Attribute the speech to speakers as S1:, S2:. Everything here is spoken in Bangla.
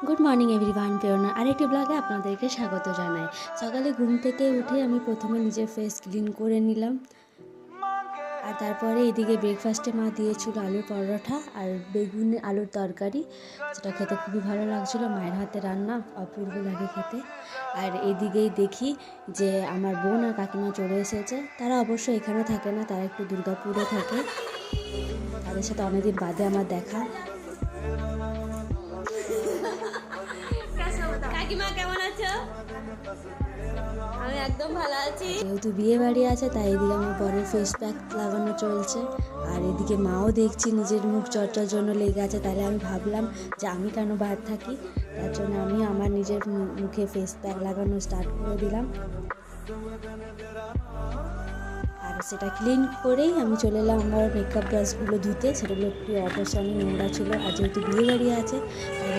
S1: গুড মর্নিং এভরিওয়ান, প্রেরণার আরেকটি ব্লগে আপনাদেরকে স্বাগত জানাই। সকালে ঘুম থেকে উঠে আমি প্রথমে নিজের ফেস ক্লিন করে নিলাম, আর তারপরে এদিকে ব্রেকফাস্টে মা দিয়েছিল আলুর পরোটা আর বেগুন আলুর তরকারি, যেটা খেতে খুবই ভালো লাগছিলো। মায়ের হাতে রান্না অপূর্ব লাগে খেতে। আর এদিকেই দেখি যে আমার বোন আর কাকিমা চলে এসেছে। তারা অবশ্য এখানে থাকে না, তারা একটু দুর্গাপুরে থাকে। তাদের সাথে অনেকদিন বাদে আমার দেখা।
S2: কাকিমা কেমন আছো? আমি একদম ভালো আছি।
S1: যেহেতু বিয়ে বাড়ি আছে তাই এদিকে আমার বরের ফেস প্যাক লাগানো চলছে, আর এদিকে মাও দেখছি নিজের মুখ চর্চার জন্য লেগে আছে। তাহলে আমি ভাবলাম যে আমি কেন বাদ থাকি, তার জন্য আমি আমার নিজের মুখে ফেস প্যাক লাগানো স্টার্ট করে দিলাম। আর সেটা ক্লিন করেই আমি চলে এলাম আমার মেকআপ ব্রাশগুলো ধুতে। সেগুলো একটু অবশ্যই নোংরা ছিল, আর যেহেতু বিয়ে বাড়ি আছে তাই